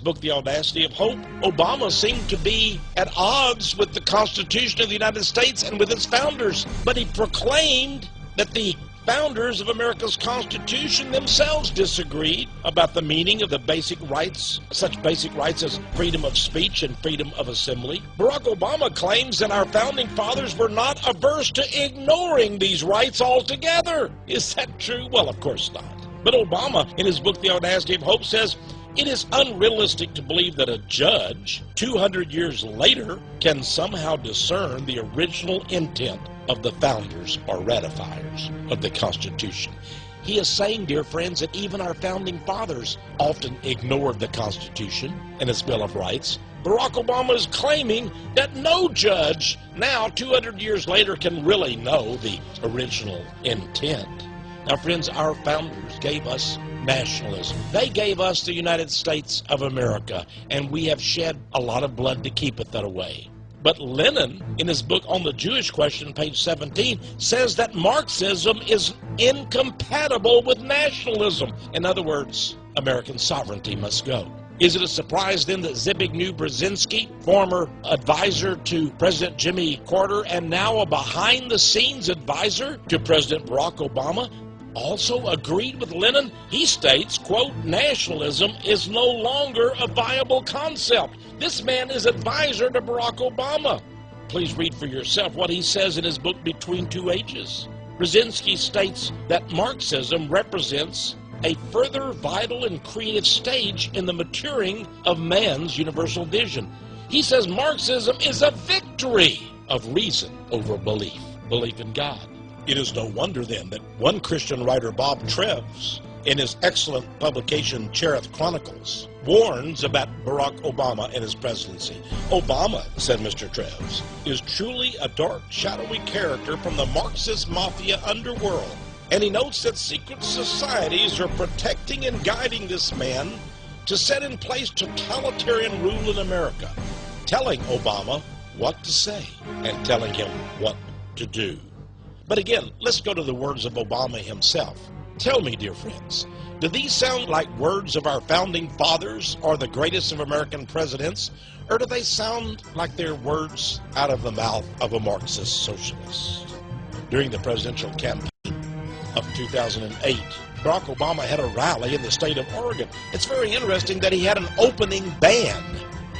book, The Audacity of Hope, Obama seemed to be at odds with the Constitution of the United States and with its founders. But he proclaimed that the founders of America's Constitution themselves disagreed about the meaning of the basic rights, such basic rights as freedom of speech and freedom of assembly. Barack Obama claims that our founding fathers were not averse to ignoring these rights altogether. Is that true? Well, of course not. But Obama, in his book, The Audacity of Hope, says, it is unrealistic to believe that a judge, 200 years later, can somehow discern the original intent of the founders or ratifiers of the Constitution. He is saying, dear friends, that even our founding fathers often ignored the Constitution and its Bill of Rights. Barack Obama is claiming that no judge now, 200 years later, can really know the original intent. Now, friends, our founders gave us nationalism. They gave us the United States of America, and we have shed a lot of blood to keep it that way. But Lenin, in his book on the Jewish question, page 17, says that Marxism is incompatible with nationalism. In other words, American sovereignty must go. Is it a surprise then that Zbigniew Brzezinski, former advisor to President Jimmy Carter and now a behind-the-scenes advisor to President Barack Obama, also agreed with Lenin? He states, quote, nationalism is no longer a viable concept. This man is advisor to Barack Obama. Please read for yourself what he says in his book, Between Two Ages. Brzezinski states that Marxism represents a further vital and creative stage in the maturing of man's universal vision. He says Marxism is a victory of reason over belief in God. It is no wonder then that one Christian writer, Bob Treves, in his excellent publication Cherith Chronicles, warns about Barack Obama and his presidency. Obama, said Mr. Treves, is truly a dark, shadowy character from the Marxist mafia underworld. And he notes that secret societies are protecting and guiding this man to set in place totalitarian rule in America, telling Obama what to say and telling him what to do. But again, let's go to the words of Obama himself. Tell me, dear friends, do these sound like words of our founding fathers or the greatest of American presidents, or do they sound like they're words out of the mouth of a Marxist socialist? During the presidential campaign of 2008, Barack Obama had a rally in the state of Oregon. It's very interesting that he had an opening band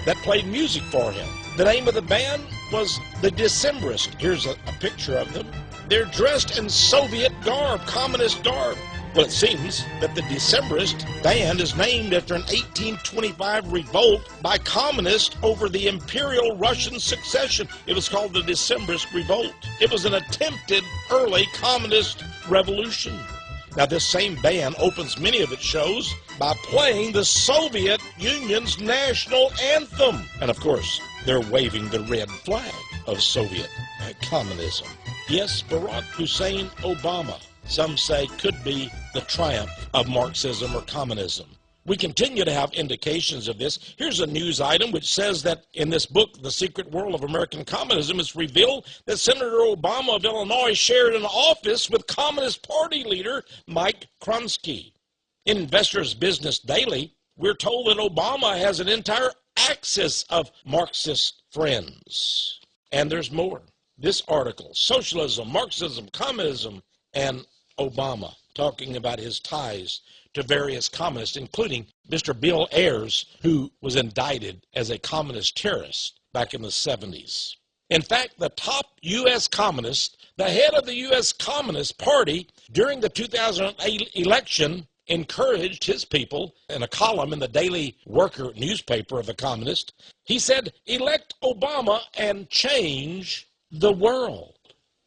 that played music for him. The name of the band was the Decembrists. Here's a picture of them. They're dressed in Soviet garb, communist garb. Well, it seems that the Decembrist band is named after an 1825 revolt by communists over the Imperial Russian succession. It was called the Decembrist Revolt. It was an attempted early communist revolution. Now, this same band opens many of its shows by playing the Soviet Union's national anthem. And, of course, they're waving the red flag of Soviet communism. Yes, Barack Hussein Obama, some say, could be the triumph of Marxism or communism. We continue to have indications of this. Here's a news item which says that in this book, The Secret World of American Communism, it's revealed that Senator Obama of Illinois shared an office with Communist Party leader Mike Kronsky. In Investor's Business Daily, we're told that Obama has an entire axis of Marxist friends. And there's more. This article, Socialism, Marxism, Communism, and Obama, talking about his ties to various communists, including Mr. Bill Ayers, who was indicted as a communist terrorist back in the 70s. In fact, the top U.S. communist, the head of the U.S. Communist Party, during the 2008 election, encouraged his people in a column in the Daily Worker newspaper of the communist. He said, elect Obama and change the world.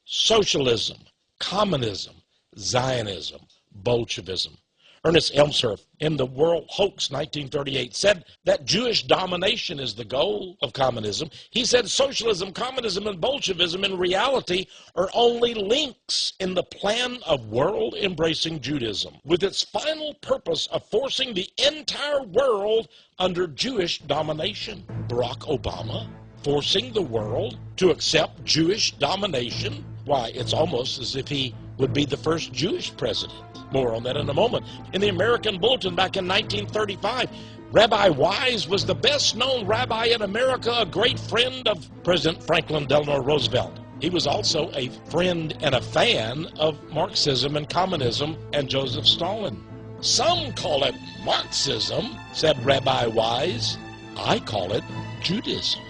Socialism, communism, Zionism, Bolshevism. Ernest Elmshorst, in The World Hoax, 1938, said that Jewish domination is the goal of communism. He said socialism, communism, and Bolshevism in reality are only links in the plan of world-embracing Judaism, with its final purpose of forcing the entire world under Jewish domination. Barack Obama forcing the world to accept Jewish domination? Why, it's almost as if he would be the first Jewish president. More on that in a moment. In the American Bulletin back in 1935, Rabbi Wise was the best-known rabbi in America, a great friend of President Franklin Delano Roosevelt. He was also a friend and a fan of Marxism and communism and Joseph Stalin. Some call it Marxism, said Rabbi Wise. I call it Judaism.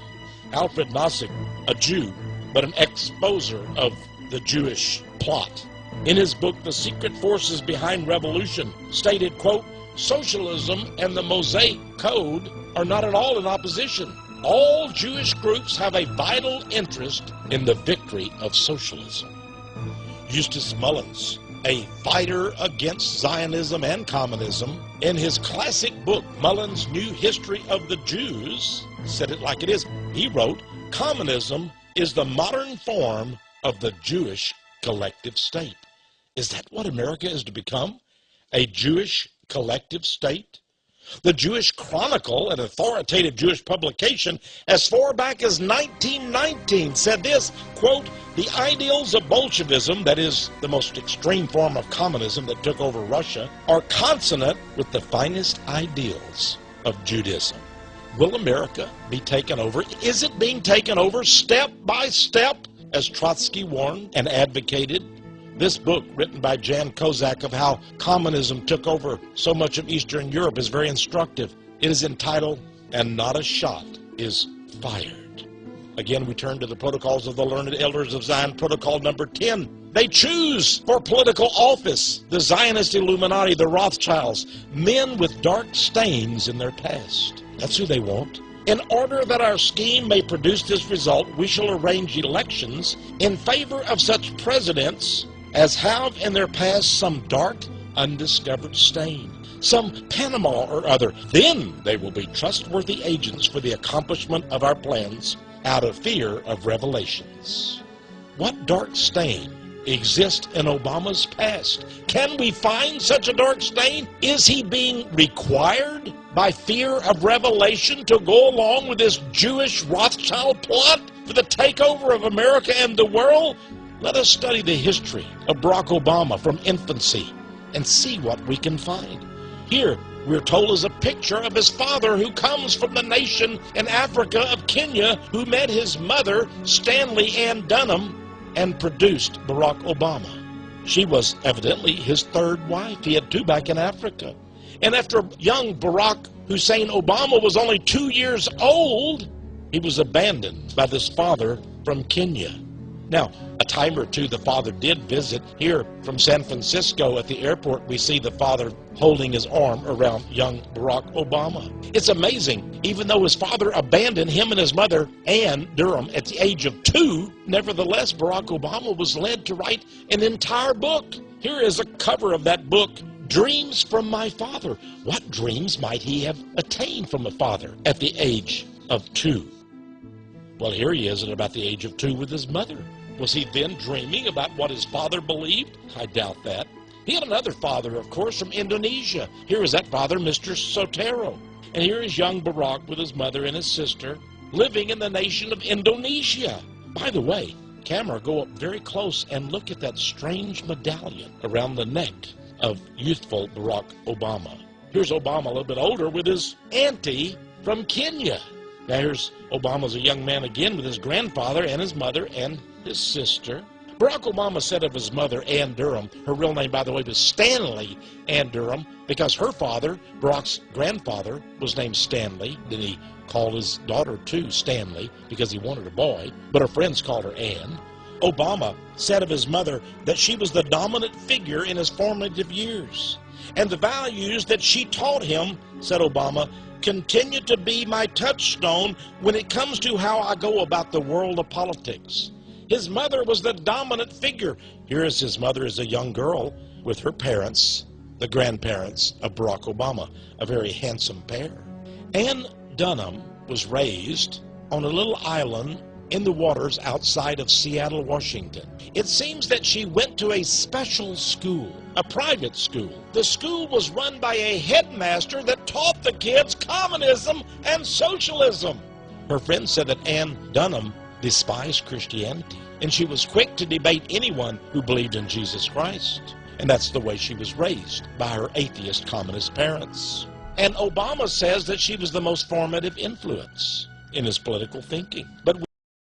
Alfred Nozick, a Jew, but an exposer of the Jewish plot, in his book, The Secret Forces Behind Revolution, stated, quote, socialism and the Mosaic Code are not at all in opposition. All Jewish groups have a vital interest in the victory of socialism. Eustace Mullins, a fighter against Zionism and communism, in his classic book, Mullins' New History of the Jews, said it like it is. He wrote, communism is the modern form of the Jewish collective state. Is that what America is to become? A Jewish collective state? The Jewish Chronicle, an authoritative Jewish publication, as far back as 1919, said this, quote, the ideals of Bolshevism, that is, the most extreme form of communism that took over Russia, are consonant with the finest ideals of Judaism. Will America be taken over? Is it being taken over step by step, as Trotsky warned and advocated? This book, written by Jan Kozak, of how communism took over so much of Eastern Europe, is very instructive. It is entitled, And Not a Shot is Fired. Again, we turn to the Protocols of the Learned Elders of Zion, Protocol number 10. They choose for political office the Zionist Illuminati, the Rothschilds, men with dark stains in their past. That's who they want. In order that our scheme may produce this result, we shall arrange elections in favor of such presidents as have in their past some dark, undiscovered stain, some Panama or other. Then they will be trustworthy agents for the accomplishment of our plans out of fear of revelations. What dark stain exists in Obama's past? Can we find such a dark stain? Is he being required by fear of revelation to go along with this Jewish Rothschild plot for the takeover of America and the world? Let us study the history of Barack Obama from infancy and see what we can find. Here, we're told is a picture of his father, who comes from the nation in Africa of Kenya, who met his mother, Stanley Ann Dunham, and produced Barack Obama. She was evidently his third wife. He had two back in Africa. And after young Barack Hussein Obama was only 2 years old, he was abandoned by this father from Kenya. Now, a time or two the father did visit. Here from San Francisco at the airport, we see the father holding his arm around young Barack Obama. It's amazing. Even though his father abandoned him and his mother, Ann Durham, at the age of 2, nevertheless, Barack Obama was led to write an entire book. Here is a cover of that book, Dreams from My Father. What dreams might he have attained from a father at the age of 2? Well, here he is at about the age of 2 with his mother. Was he then dreaming about what his father believed? I doubt that. He had another father, of course, from Indonesia. Here is that father, Mr. Sotero. And here is young Barack with his mother and his sister living in the nation of Indonesia. By the way, camera, go up very close and look at that strange medallion around the neck of youthful Barack Obama. Here's Obama a little bit older with his auntie from Kenya. Now here's Obama's a young man again with his grandfather and his mother and his sister. Barack Obama said of his mother, Ann Durham, her real name, by the way, was Stanley Ann Durham, because her father, Barack's grandfather, was named Stanley. Then he called his daughter, too, Stanley, because he wanted a boy, but her friends called her Ann. Obama said of his mother that she was the dominant figure in his formative years. And the values that she taught him, said Obama, continue to be my touchstone when it comes to how I go about the world of politics. His mother was the dominant figure. Here is his mother as a young girl with her parents, the grandparents of Barack Obama, a very handsome pair. Ann Dunham was raised on a little island in the waters outside of Seattle, Washington. It seems that she went to a special school, a private school. The school was run by a headmaster that taught the kids communism and socialism. Her friends said that Ann Dunham despised Christianity, and she was quick to debate anyone who believed in Jesus Christ. And that's the way she was raised by her atheist communist parents. And Obama says that she was the most formative influence in his political thinking. But